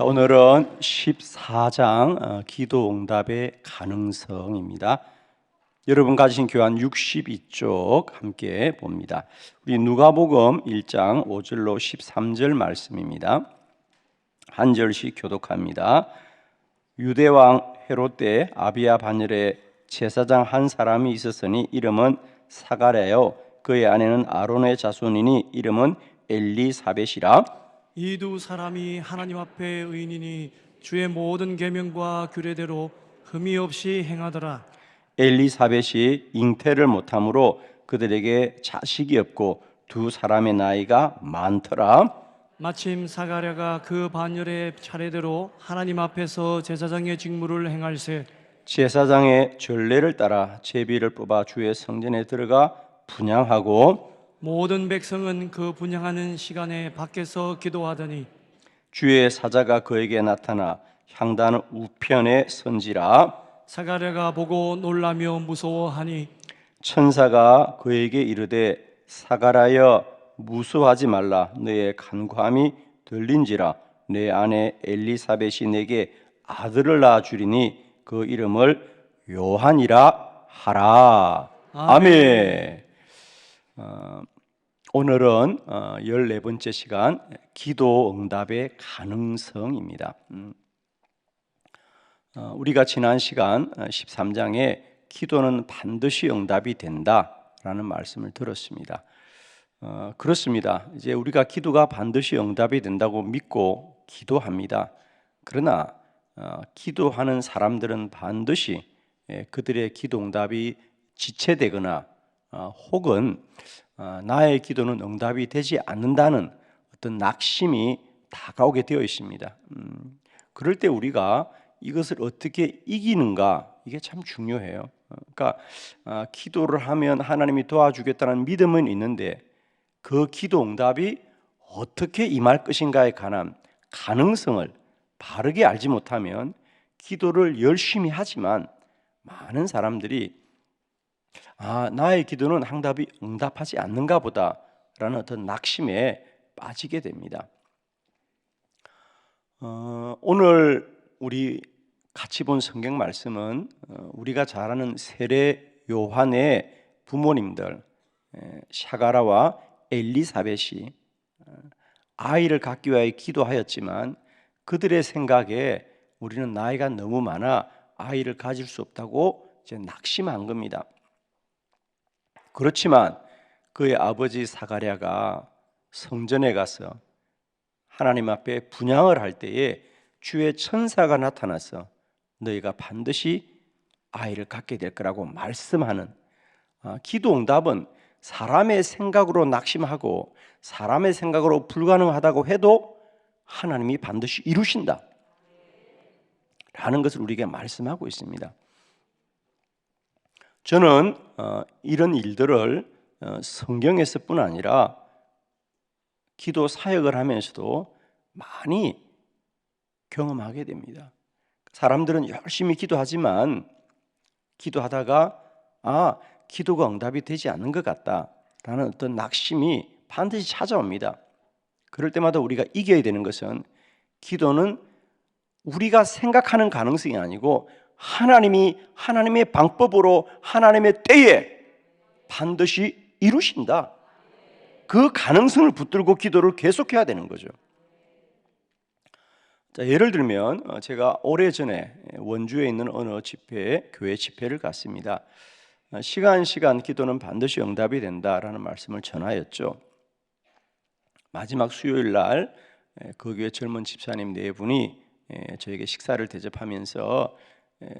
오늘은 14장 기도응답의 가능성입니다. 여러분 가지신 교환 62쪽 함께 봅니다. 우리 누가복음 1장 5절로 13절 말씀입니다. 한 절씩 교독합니다. 유대왕 헤롯 때 아비야 반열에 제사장 한 사람이 있었으니 이름은 사가랴요 그의 아내는 아론의 자손이니 이름은 엘리사벳이라. 이 두 사람이 하나님 앞에 의인이니 주의 모든 계명과 규례대로 흠이 없이 행하더라. 엘리사벳이 잉태를 못하므로 그들에게 자식이 없고 두 사람의 나이가 많더라. 마침 사가랴가 그 반열의 차례대로 하나님 앞에서 제사장의 직무를 행할세 제사장의 전례를 따라 제비를 뽑아 주의 성전에 들어가 분향하고 모든 백성은 그 분향하는 시간에 밖에서 기도하더니 주의 사자가 그에게 나타나 향단 우편에 선지라. 사가랴가 보고 놀라며 무서워하니 천사가 그에게 이르되 사가랴여 무수하지 말라 너의 간구함이 들린지라 내 아내 엘리사벳이 내게 아들을 낳아 주리니 그 이름을 요한이라 하라. 아멘. 오늘은 14번째 시간 기도 응답의 가능성입니다. 우리가 지난 시간 13장에 기도는 반드시 응답이 된다라는 말씀을 들었습니다. 그렇습니다. 이제 우리가 기도가 반드시 응답이 된다고 믿고 기도합니다. 그러나 기도하는 사람들은 반드시 그들의 기도 응답이 지체되거나 혹은 나의 기도는 응답이 되지 않는다는 어떤 낙심이 다가오게 되어 있습니다. 그럴 때 우리가 이것을 어떻게 이기는가 이게 참 중요해요. 그러니까 기도를 하면 하나님이 도와주겠다는 믿음은 있는데 그 기도 응답이 어떻게 임할 것인가에 관한 가능성을 바르게 알지 못하면 기도를 열심히 하지만 많은 사람들이 나의 기도는 응답하지 않는가 보다라는 어떤 낙심에 빠지게 됩니다. 오늘 우리 같이 본 성경 말씀은 우리가 잘 아는 세례 요한의 부모님들 샤가라와 엘리사벳이 아이를 갖기 위하여 기도하였지만 그들의 생각에 우리는 나이가 너무 많아 아이를 가질 수 없다고 이제 낙심한 겁니다. 그렇지만 그의 아버지 사가랴가 성전에 가서 하나님 앞에 분향을 할 때에 주의 천사가 나타나서 너희가 반드시 아이를 갖게 될 거라고 말씀하는 기도 응답은 사람의 생각으로 낙심하고 사람의 생각으로 불가능하다고 해도 하나님이 반드시 이루신다 라는 것을 우리에게 말씀하고 있습니다. 저는 이런 일들을 성경에서뿐 아니라 기도 사역을 하면서도 많이 경험하게 됩니다. 사람들은 열심히 기도하지만 기도하다가 기도가 응답이 되지 않는 것 같다라는 어떤 낙심이 반드시 찾아옵니다. 그럴 때마다 우리가 이겨야 되는 것은 기도는 우리가 생각하는 가능성이 아니고 하나님이 하나님의 방법으로 하나님의 때에 반드시 이루신다. 그 가능성을 붙들고 기도를 계속해야 되는 거죠. 자, 예를 들면 제가 오래전에 원주에 있는 어느 교회 집회를 갔습니다. 시간 기도는 반드시 응답이 된다라는 말씀을 전하였죠. 마지막 수요일 날 그 교회 젊은 집사님 네 분이 저에게 식사를 대접하면서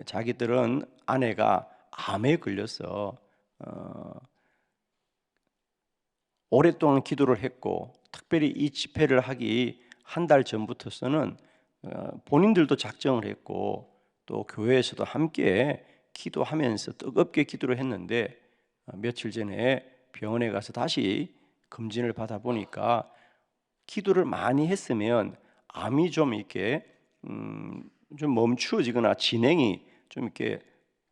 자기들은 아내가 암에 걸려서 오랫동안 기도를 했고 특별히 이 집회를 하기 한 달 전부터서는 본인들도 작정을 했고 또 교회에서도 함께 기도하면서 뜨겁게 기도를 했는데 며칠 전에 병원에 가서 다시 검진을 받아 보니까 기도를 많이 했으면 암이 좀 이렇게 좀 멈추어지거나 진행이 좀 이렇게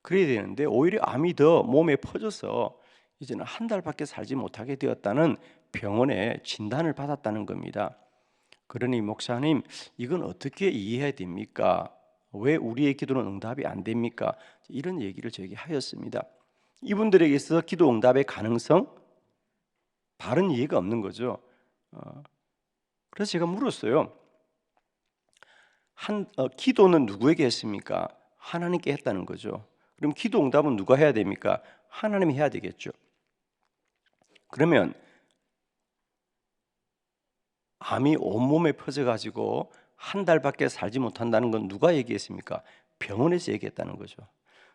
그래야 되는데 오히려 암이 더 몸에 퍼져서 이제는 한 달밖에 살지 못하게 되었다는 병원에 진단을 받았다는 겁니다. 그러니 목사님, 이건 어떻게 이해해야 됩니까? 왜 우리의 기도는 응답이 안 됩니까? 이런 얘기를 저에게 하였습니다. 이분들에게서 기도 응답의 가능성, 바른 이해가 없는 거죠. 그래서 제가 물었어요. 기도는 누구에게 했습니까? 하나님께 했다는 거죠. 그럼 기도 응답은 누가 해야 됩니까? 하나님이 해야 되겠죠. 그러면 암이 온몸에 퍼져가지고 한 달밖에 살지 못한다는 건 누가 얘기했습니까? 병원에서 얘기했다는 거죠.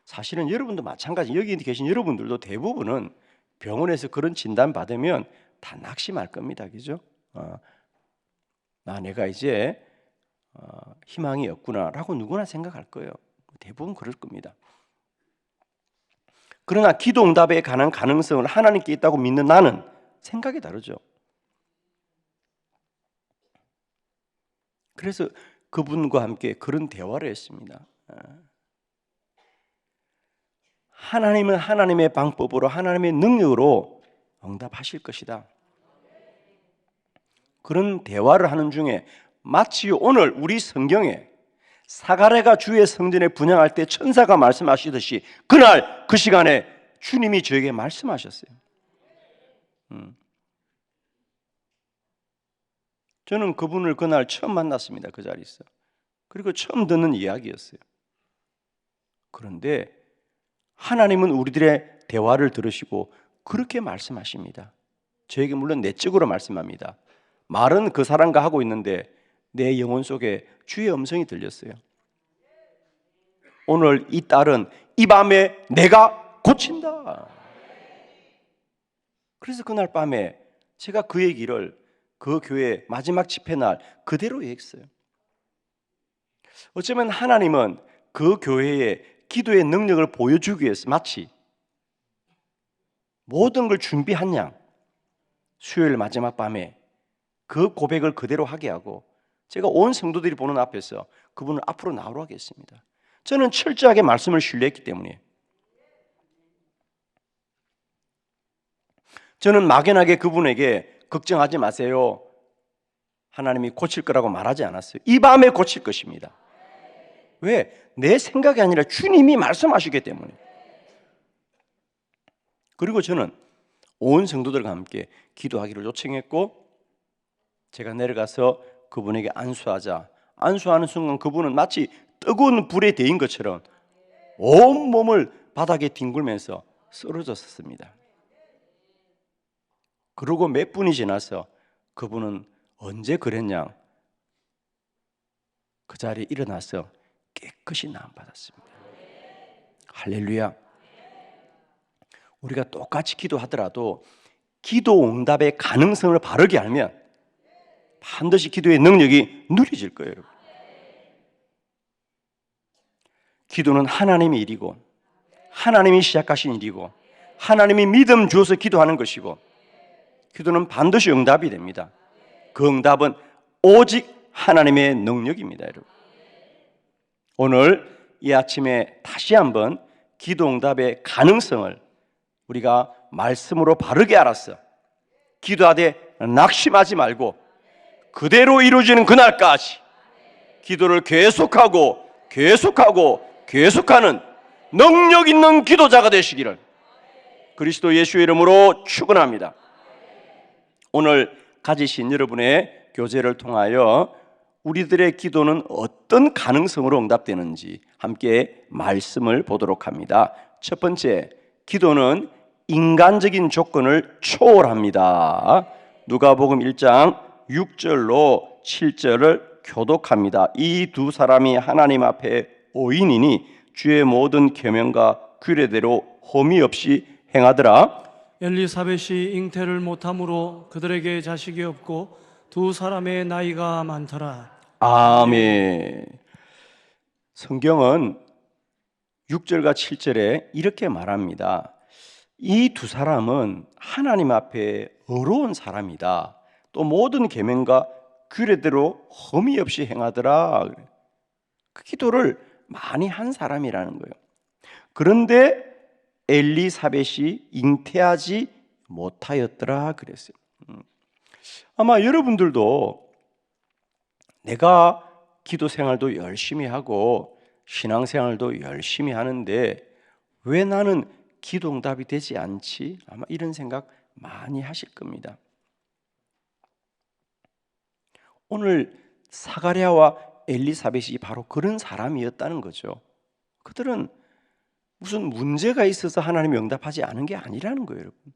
사실은 여러분도 마찬가지, 여기 계신 여러분들도 대부분은 병원에서 그런 진단 받으면 다 낙심할 겁니다. 그죠? 내가 이제 희망이 없구나라고 누구나 생각할 거예요. 대부분 그럴 겁니다. 그러나 기도 응답에 관한 가능성을 하나님께 있다고 믿는 나는 생각이 다르죠. 그래서 그분과 함께 그런 대화를 했습니다. 하나님은 하나님의 방법으로, 하나님의 능력으로 응답하실 것이다. 그런 대화를 하는 중에 마치 오늘 우리 성경에 사가랴가 주의 성전에 분향할 때 천사가 말씀하시듯이 그날 그 시간에 주님이 저에게 말씀하셨어요. 저는 그분을 그날 처음 만났습니다. 그 자리에서. 그리고 처음 듣는 이야기였어요. 그런데 하나님은 우리들의 대화를 들으시고 그렇게 말씀하십니다. 저에게 물론 내적으로 말씀합니다. 말은 그 사람과 하고 있는데 내 영혼 속에 주의 음성이 들렸어요. 오늘 이 딸은 이 밤에 내가 고친다. 그래서 그날 밤에 제가 그 얘기를 그 교회 마지막 집회 날 그대로 했어요. 어쩌면 하나님은 그 교회에 기도의 능력을 보여주기 위해서 마치 모든 걸 준비한 양 수요일 마지막 밤에 그 고백을 그대로 하게 하고 제가 온 성도들이 보는 앞에서 그분을 앞으로 나오라고 하겠습니다. 저는 철저하게 말씀을 신뢰했기 때문에 저는 막연하게 그분에게 걱정하지 마세요, 하나님이 고칠 거라고 말하지 않았어요. 이 밤에 고칠 것입니다. 왜? 내 생각이 아니라 주님이 말씀하시기 때문에. 그리고 저는 온 성도들과 함께 기도하기를 요청했고 제가 내려가서 그분에게 안수하자. 안수하는 순간 그분은 마치 뜨거운 불에 데인 것처럼 온 몸을 바닥에 뒹굴면서 쓰러졌습니다. 그러고 몇 분이 지나서 그분은 언제 그랬냐? 그 자리에 일어나서 깨끗이 나음받았습니다. 할렐루야. 우리가 똑같이 기도하더라도 기도 응답의 가능성을 바르게 알면 반드시 기도의 능력이 누려질 거예요. 기도는 하나님의 일이고 하나님이 시작하신 일이고 하나님이 믿음 주어서 기도하는 것이고 기도는 반드시 응답이 됩니다. 그 응답은 오직 하나님의 능력입니다. 여러분. 오늘 이 아침에 다시 한번 기도 응답의 가능성을 우리가 말씀으로 바르게 알았어. 기도하되 낙심하지 말고 그대로 이루어지는 그날까지 기도를 계속하고 계속하는 능력 있는 기도자가 되시기를 그리스도 예수의 이름으로 축원합니다. 오늘 가지신 여러분의 교제를 통하여 우리들의 기도는 어떤 가능성으로 응답되는지 함께 말씀을 보도록 합니다. 첫 번째, 기도는 인간적인 조건을 초월합니다. 누가복음 1장 6절로 7절을 교독합니다. 이 두 사람이 하나님 앞에 오인이니 주의 모든 계명과 규례대로 흠이 없이 행하더라. 엘리사벳이 잉태를 못함으로 그들에게 자식이 없고 두 사람의 나이가 많더라. 아멘. 성경은 6절과 7절에 이렇게 말합니다. 이 두 사람은 하나님 앞에 어려운 사람이다. 또 모든 계명과 규례대로 흠이 없이 행하더라. 그 기도를 많이 한 사람이라는 거예요. 그런데 엘리사벳이 잉태하지 못하였더라 그랬어요. 아마 여러분들도 내가 기도 생활도 열심히 하고 신앙생활도 열심히 하는데 왜 나는 기도 응답이 되지 않지? 아마 이런 생각 많이 하실 겁니다. 오늘 사가랴와 엘리사벳이 바로 그런 사람이었다는 거죠. 그들은 무슨 문제가 있어서 하나님이 응답하지 않은 게 아니라는 거예요, 여러분.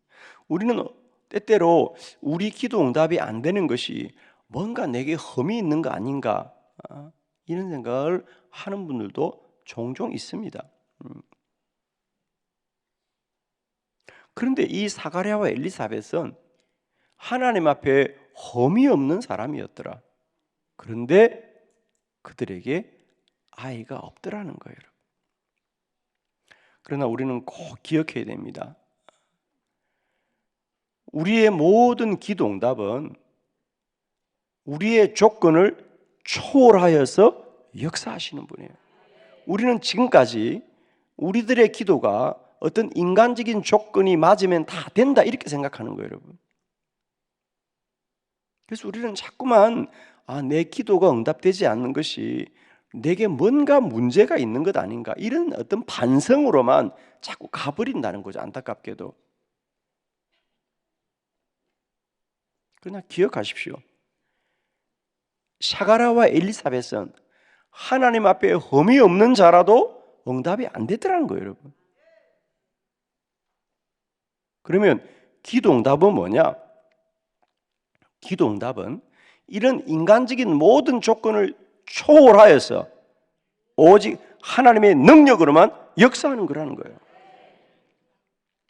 우리는 때때로 우리 기도 응답이 안 되는 것이 뭔가 내게 흠이 있는 거 아닌가, 이런 생각을 하는 분들도 종종 있습니다. 그런데 이 사가랴와 엘리사벳은 하나님 앞에 흠이 없는 사람이었더라. 그런데 그들에게 아이가 없더라는 거예요. 그러나 우리는 꼭 기억해야 됩니다. 우리의 모든 기도 응답은 우리의 조건을 초월하여서 역사하시는 분이에요. 우리는 지금까지 우리들의 기도가 어떤 인간적인 조건이 맞으면 다 된다 이렇게 생각하는 거예요, 여러분. 그래서 우리는 자꾸만 내 기도가 응답되지 않는 것이 내게 뭔가 문제가 있는 것 아닌가 이런 어떤 반성으로만 자꾸 가버린다는 거죠, 안타깝게도. 그러나 기억하십시오. 사가랴와 엘리사벳은 하나님 앞에 흠이 없는 자라도 응답이 안 됐더라는 거예요, 여러분. 그러면 기도 응답은 뭐냐? 기도 응답은 이런 인간적인 모든 조건을 초월하여서 오직 하나님의 능력으로만 역사하는 거라는 거예요.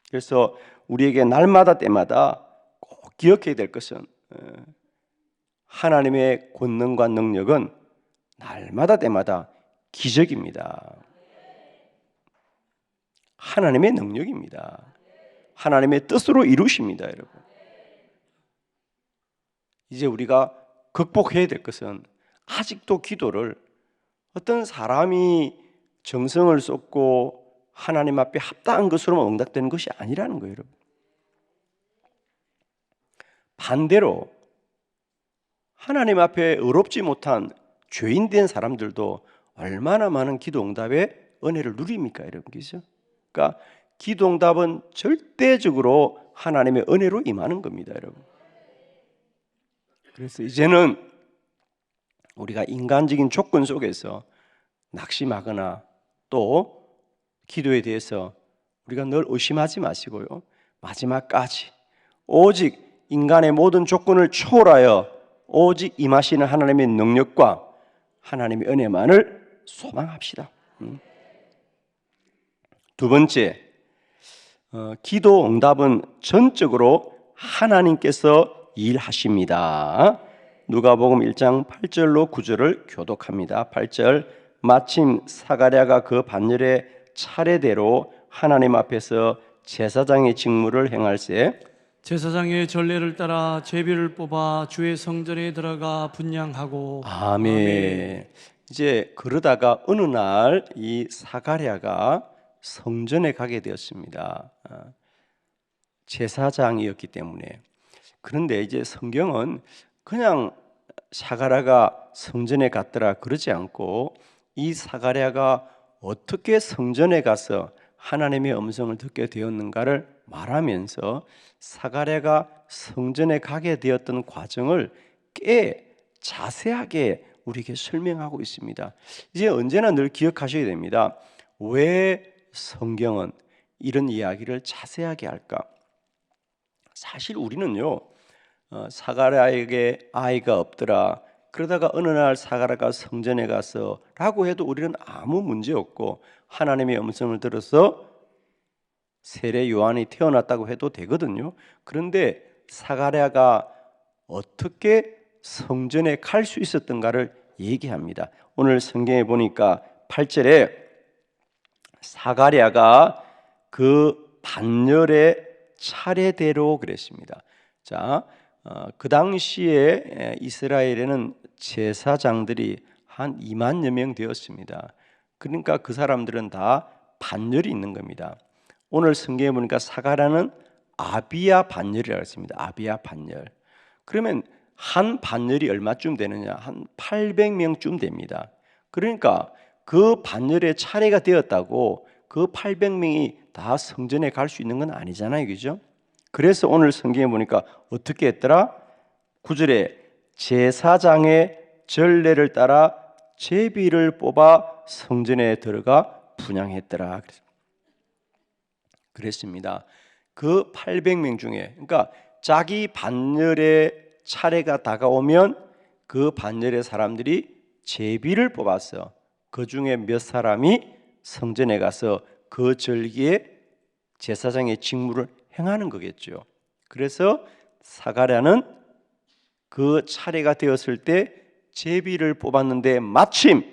그래서 우리에게 날마다 때마다 꼭 기억해야 될 것은 하나님의 권능과 능력은 날마다 때마다 기적입니다. 하나님의 능력입니다. 하나님의 뜻으로 이루십니다, 여러분. 이제 우리가 극복해야 될 것은 아직도 기도를 어떤 사람이 정성을 쏟고 하나님 앞에 합당한 것으로만 응답되는 것이 아니라는 거예요, 여러분. 반대로 하나님 앞에 의롭지 못한 죄인 된 사람들도 얼마나 많은 기도 응답의 은혜를 누립니까, 여러분? 그죠? 그러니까 기도 응답은 절대적으로 하나님의 은혜로 임하는 겁니다, 여러분. 그래서 이제는 우리가 인간적인 조건 속에서 낙심하거나 또 기도에 대해서 우리가 늘 의심하지 마시고요. 마지막까지 오직 인간의 모든 조건을 초월하여 오직 임하시는 하나님의 능력과 하나님의 은혜만을 소망합시다. 두 번째, 기도 응답은 전적으로 하나님께서 일하십니다. 누가복음 1장 8절로 9절을 교독합니다. 8절, 마침 사가랴가 그 반열에 차례대로 하나님 앞에서 제사장의 직무를 행할세 제사장의 전례를 따라 제비를 뽑아 주의 성전에 들어가 분향하고. 아멘. 이제 그러다가 어느 날 이 사가랴가 성전에 가게 되었습니다. 제사장이었기 때문에. 그런데 이제 성경은 그냥 사가랴가 성전에 갔더라 그러지 않고 이 사가랴가 어떻게 성전에 가서 하나님의 음성을 듣게 되었는가를 말하면서 사가랴가 성전에 가게 되었던 과정을 꽤 자세하게 우리에게 설명하고 있습니다. 이제 언제나 늘 기억하셔야 됩니다. 왜 성경은 이런 이야기를 자세하게 할까? 사실 우리는요, 사가랴에게 아이가 없더라. 그러다가 어느 날 사가랴가 성전에 가서 라고 해도 우리는 아무 문제 없고 하나님의 음성을 들어서 세례 요한이 태어났다고 해도 되거든요. 그런데 사가랴가 어떻게 성전에 갈 수 있었던가를 얘기합니다. 오늘 성경에 보니까 8절에 사가랴가 그 반열의 차례대로 그랬습니다. 자, 그 당시에 이스라엘에는 제사장들이 한 2만여 명 되었습니다. 그러니까 그 사람들은 다 반열이 있는 겁니다. 오늘 성경에 보니까 사가랴는 아비야 반열이라고 했습니다. 아비야 반열. 그러면 한 반열이 얼마쯤 되느냐? 한 800명쯤 됩니다. 그러니까 그 반열의 차례가 되었다고 그 800명이 다 성전에 갈 수 있는 건 아니잖아요. 그죠? 그래서 오늘 성경에 보니까 어떻게 했더라? 9절에 제사장의 전례를 따라 제비를 뽑아 성전에 들어가 분향했더라. 그랬습니다. 그 800명 중에, 그러니까 자기 반열의 차례가 다가오면 그 반열의 사람들이 제비를 뽑았어. 그 중에 몇 사람이 성전에 가서 그 절기에 제사장의 직무를 행하는 거겠죠. 그래서 사가랴는 그 차례가 되었을 때 제비를 뽑았는데 마침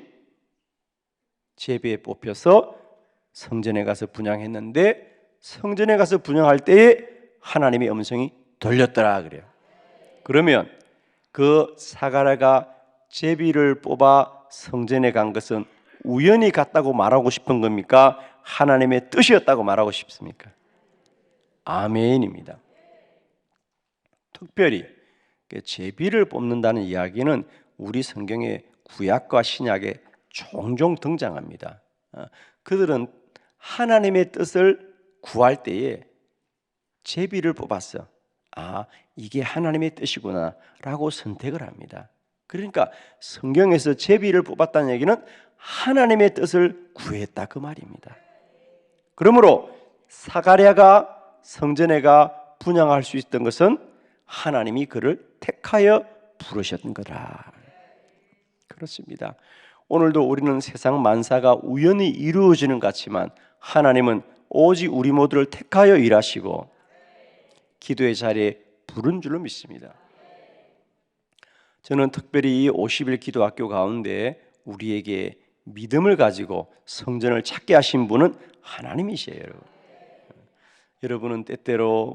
제비에 뽑혀서 성전에 가서 분향했는데 성전에 가서 분향할 때에 하나님의 음성이 들렸더라 그래요. 그러면 그 사가랴가 제비를 뽑아 성전에 간 것은 우연히 갔다고 말하고 싶은 겁니까? 하나님의 뜻이었다고 말하고 싶습니까? 아멘입니다. 특별히 제비를 뽑는다는 이야기는 우리 성경의 구약과 신약에 종종 등장합니다. 그들은 하나님의 뜻을 구할 때에 제비를 뽑았어. 아, 이게 하나님의 뜻이구나 라고 선택을 합니다. 그러니까 성경에서 제비를 뽑았다는 얘기는 하나님의 뜻을 구했다 그 말입니다. 그러므로 사가랴가 성전에 가 분향할 수 있었던 것은 하나님이 그를 택하여 부르셨던 거라. 그렇습니다. 오늘도 우리는 세상 만사가 우연히 이루어지는 것 같지만 하나님은 오직 우리 모두를 택하여 일하시고 기도의 자리에 부른 줄로 믿습니다. 저는 특별히 이 50일 기도학교 가운데 우리에게 믿음을 가지고 성전을 찾게 하신 분은 하나님이시에요. 여러분은 때때로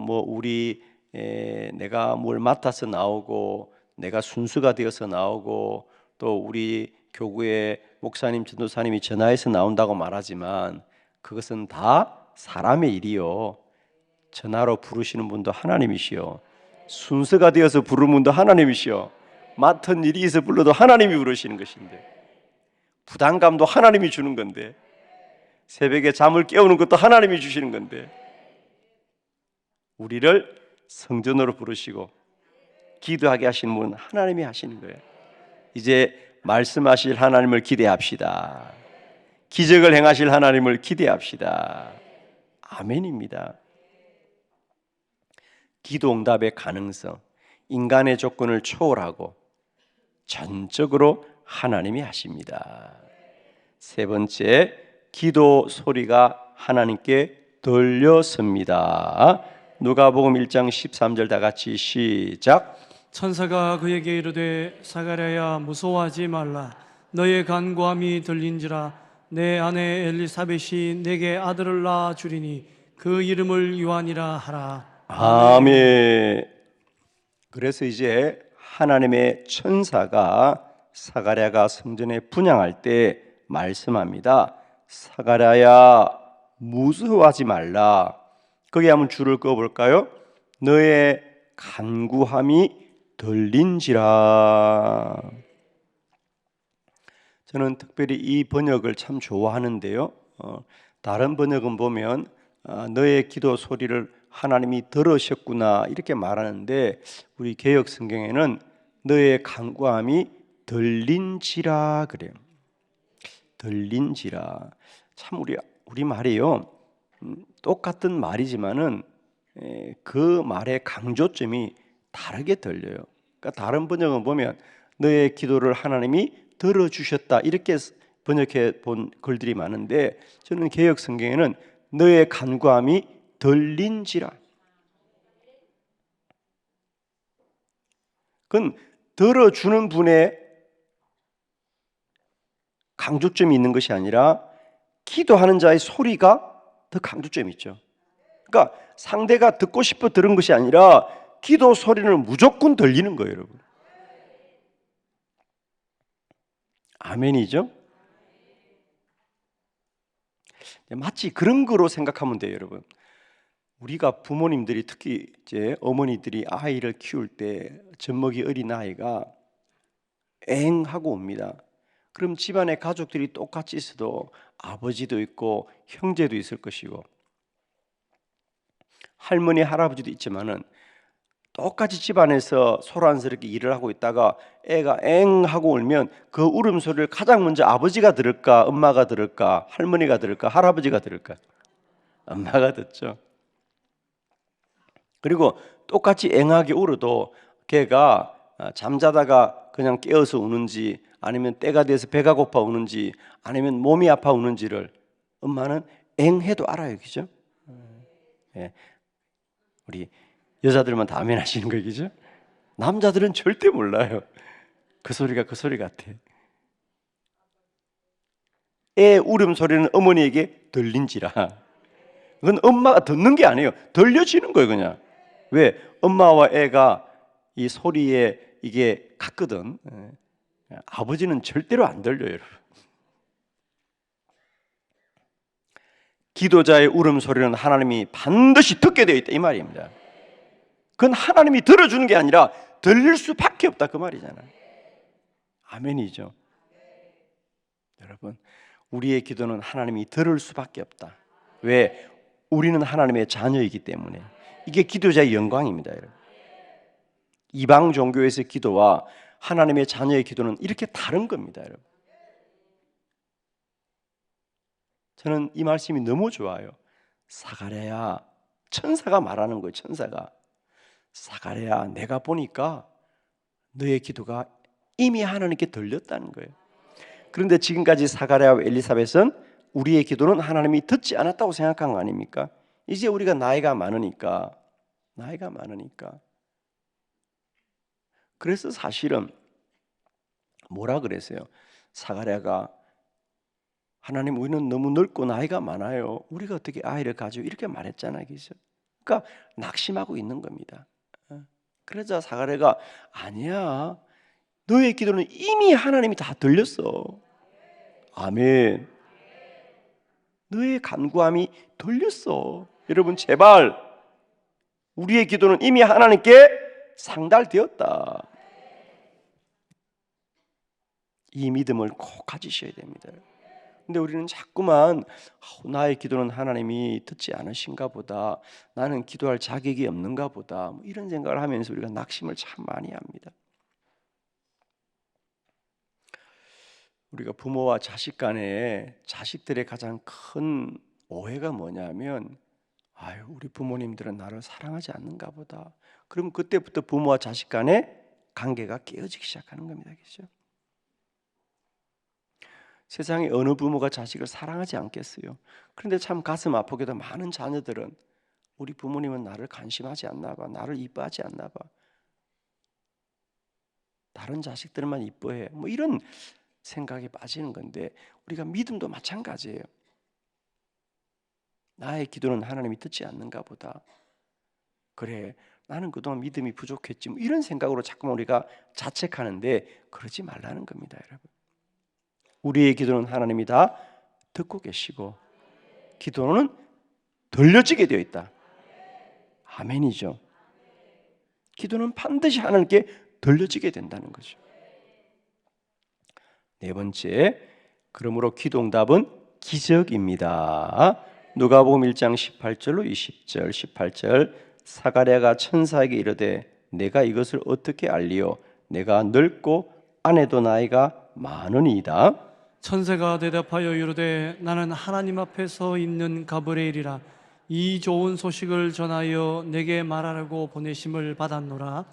내가 뭘 맡아서 나오고 내가 순수가 되어서 나오고 또 우리 교구의 목사님, 전도사님이 전화해서 나온다고 말하지만 그것은 다 사람의 일이요. 전화로 부르시는 분도 하나님이시요. 순서가 되어서 부르는 분도 하나님이시요. 맡은 일이 있어 불러도 하나님이 부르시는 것인데 부담감도 하나님이 주는 건데 새벽에 잠을 깨우는 것도 하나님이 주시는 건데 우리를 성전으로 부르시고 기도하게 하시는 분은 하나님이 하시는 거예요. 이제 말씀하실 하나님을 기대합시다. 기적을 행하실 하나님을 기대합시다. 아멘입니다. 기도 응답의 가능성, 인간의 조건을 초월하고 전적으로 하나님이 하십니다. 세 번째, 기도 소리가 하나님께 들렸습니다. 누가복음 1장 13절 다 같이 시작. 천사가 그에게 이르되 사가랴야 무서워하지 말라. 너의 간구함이 들린지라. 내 아내 엘리사벳이 내게 아들을 낳아 주리니 그 이름을 요한이라 하라. 아멘. 그래서 이제 하나님의 천사가 사가랴가 성전에 분향할 때 말씀합니다. 사가랴야 무서워하지 말라. 거기 한번 줄을 그어볼까요? 너의 간구함이 들린지라. 저는 특별히 이 번역을 참 좋아하는데요. 다른 번역은 보면 너의 기도 소리를 하나님이 들으셨구나 이렇게 말하는데 우리 개역 성경에는 너의 간구함이 들린지라 그래요. 들린지라. 참 우리 말이요. 똑같은 말이지만은 그 말의 강조점이 다르게 들려요. 그러니까 다른 번역은 보면 너의 기도를 하나님이 들어주셨다 이렇게 번역해 본 글들이 많은데 저는 개역 성경에는 너의 간구함이 들린지라. 그건 들어주는 분의 강조점이 있는 것이 아니라 기도하는 자의 소리가 더 강조점이 있죠. 그러니까 상대가 듣고 싶어 들은 것이 아니라 기도 소리는 무조건 들리는 거예요, 여러분. 아멘이죠? 마치 그런 거로 생각하면 돼요, 여러분. 우리가 부모님들이 특히 이제 어머니들이 아이를 키울 때 젖먹이 어린 아이가 엥 하고 옵니다. 그럼 집안의 가족들이 똑같이 있어도 아버지도 있고 형제도 있을 것이고 할머니 할아버지도 있지만은 똑같이 집안에서 소란스럽게 일을 하고 있다가 애가 엥 하고 울면 그 울음소리를 가장 먼저 아버지가 들을까 엄마가 들을까 할머니가 들을까 할아버지가 들을까? 엄마가 듣죠. 그리고 똑같이 앵하게 울어도 걔가 잠자다가 그냥 깨어서 우는지 아니면 때가 돼서 배가 고파 우는지 아니면 몸이 아파 우는지를 엄마는 앵해도 알아요. 그죠? 예. 우리 여자들만 다 아멘하시는 거 그죠? 남자들은 절대 몰라요. 그 소리가 그 소리 같아. 애 울음소리는 어머니에게 들린지라. 그건 엄마가 듣는 게 아니에요. 들려지는 거예요 그냥. 왜? 엄마와 애가 이 소리에 이게 같거든. 아버지는 절대로 안 들려요 여러분. 기도자의 울음소리는 하나님이 반드시 듣게 되어 있다 이 말입니다. 그건 하나님이 들어주는 게 아니라 들릴 수밖에 없다 그 말이잖아요. 아멘이죠. 여러분 우리의 기도는 하나님이 들을 수밖에 없다. 왜? 우리는 하나님의 자녀이기 때문에. 이게 기도자의 영광입니다 여러분. 이방 종교에서의 기도와 하나님의 자녀의 기도는 이렇게 다른 겁니다 여러분. 저는 이 말씀이 너무 좋아요. 사가랴야, 천사가 말하는 거예요. 천사가 사가랴야 내가 보니까 너의 기도가 이미 하나님께 들렸다는 거예요. 그런데 지금까지 사가랴와 엘리사벳은 우리의 기도는 하나님이 듣지 않았다고 생각한 거 아닙니까? 이제 우리가 나이가 많으니까 그래서 사실은 뭐라 그랬어요? 사가랴가 하나님 우리는 너무 늙고 나이가 많아요. 우리가 어떻게 아이를 가지고 이렇게 말했잖아요. 그죠? 그러니까 낙심하고 있는 겁니다. 그러자 사가랴가 아니야. 너의 기도는 이미 하나님이 다 들렸어. 아멘. 너의 간구함이 들렸어. 여러분 제발 우리의 기도는 이미 하나님께 상달되었다. 이 믿음을 꼭 가지셔야 됩니다. 근데 우리는 자꾸만 나의 기도는 하나님이 듣지 않으신가 보다. 나는 기도할 자격이 없는가 보다. 뭐 이런 생각을 하면서 우리가 낙심을 참 많이 합니다. 우리가 부모와 자식 간에 자식들의 가장 큰 오해가 뭐냐면 우리 부모님들은 나를 사랑하지 않는가 보다. 그럼 그때부터 부모와 자식 간의 관계가 깨어지기 시작하는 겁니다. 그렇죠? 세상에 어느 부모가 자식을 사랑하지 않겠어요? 그런데 참 가슴 아프게도 많은 자녀들은 우리 부모님은 나를 관심하지 않나 봐. 나를 이뻐하지 않나 봐. 다른 자식들만 이뻐해. 뭐 이런 생각에 빠지는 건데 우리가 믿음도 마찬가지예요. 나의 기도는 하나님이 듣지 않는가 보다. 그래 나는 그동안 믿음이 부족했지 뭐 이런 생각으로 자꾸만 우리가 자책하는데 그러지 말라는 겁니다 여러분. 우리의 기도는 하나님이 다 듣고 계시고 기도는 들려지게 되어 있다. 아멘이죠. 기도는 반드시 하나님께 들려지게 된다는 거죠. 네 번째, 그러므로 기도응답은 기적입니다. 누가복음 1장 18절로 20절, 18절 사가랴가 천사에게 이르되 내가 이것을 어떻게 알리요? 내가 늙고 아내도 나이가 많으니이다. 천사가 대답하여 이르되 나는 하나님 앞에 서 있는 가브리엘이라. 이 좋은 소식을 전하여 내게 말하라고 보내심을 받았노라.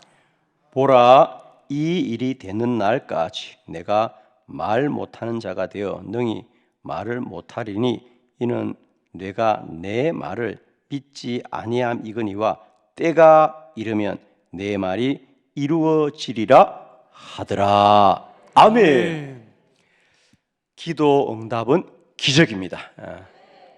보라, 이 일이 되는 날까지 내가 말 못하는 자가 되어 능히 말을 못하리니 이는 내가 내 말을 믿지 아니함이거니와 때가 이르면 내 말이 이루어지리라 하더라. 아멘. 기도 응답은 기적입니다.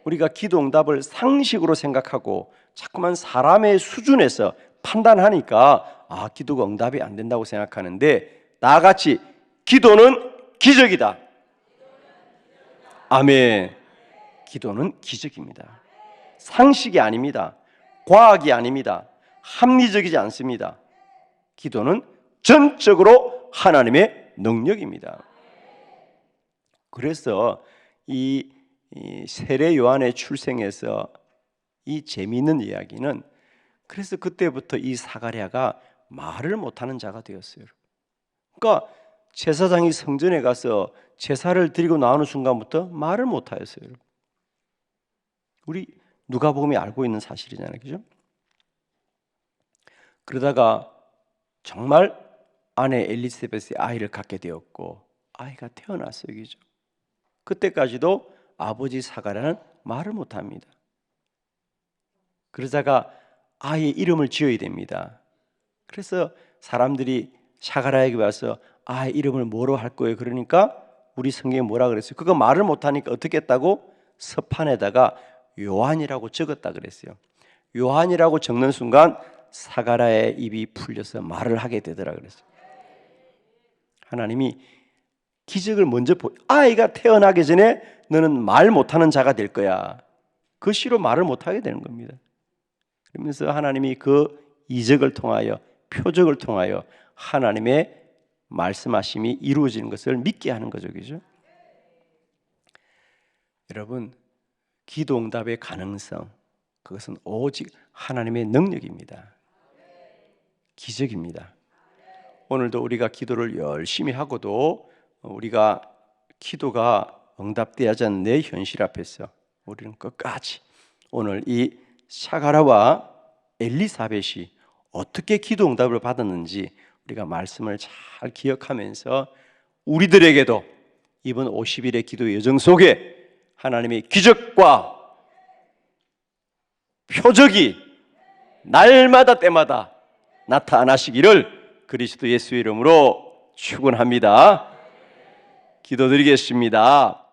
우리가 기도 응답을 상식으로 생각하고 자꾸만 사람의 수준에서 판단하니까 기도가 응답이 안 된다고 생각하는데 나같이 기도는 기적이다. 아멘. 기도는 기적입니다. 상식이 아닙니다. 과학이 아닙니다. 합리적이지 않습니다. 기도는 전적으로 하나님의 능력입니다. 그래서 이 세례 요한의 출생에서 이 재미있는 이야기는, 그래서 그때부터 이 사가랴가 말을 못하는 자가 되었어요. 그러니까 제사장이 성전에 가서 제사를 드리고 나오는 순간부터 말을 못하였어요. 우리 누가복음이 알고 있는 사실이잖아요, 그죠? 그러다가 정말 아내 엘리사벳이 아이를 갖게 되었고 아이가 태어났어요, 그죠? 그때까지도 아버지 사가랴는 말을 못합니다. 그러다가 아이의 이름을 지어야 됩니다. 그래서 사람들이 사가랴에게 와서 아이 이름을 뭐로 할 거예요? 그러니까 우리 성경에 뭐라 그랬어요? 그거 말을 못하니까 어떻게 했다고? 서판에다가 요한이라고 적었다 그랬어요. 요한이라고 적는 순간 사가랴의 입이 풀려서 말을 하게 되더라 그랬어요. 하나님이 기적을 먼저 아이가 태어나기 전에 너는 말 못하는 자가 될 거야. 그 시로 말을 못하게 되는 겁니다. 그러면서 하나님이 그 이적을 통하여, 표적을 통하여 하나님의 말씀하심이 이루어지는 것을 믿게 하는 거죠, 그죠? 여러분, 기도 응답의 가능성, 그것은 오직 하나님의 능력입니다. 기적입니다. 오늘도 우리가 기도를 열심히 하고도 우리가 기도가 응답되지 않는 내 현실 앞에서 우리는 끝까지 오늘 이 사가랴와 엘리사벳이 어떻게 기도 응답을 받았는지 우리가 말씀을 잘 기억하면서 우리들에게도 이번 50일의 기도 여정 속에 하나님의 기적과 표적이 날마다 때마다 나타나시기를 그리스도 예수의 이름으로 축원합니다. 기도드리겠습니다.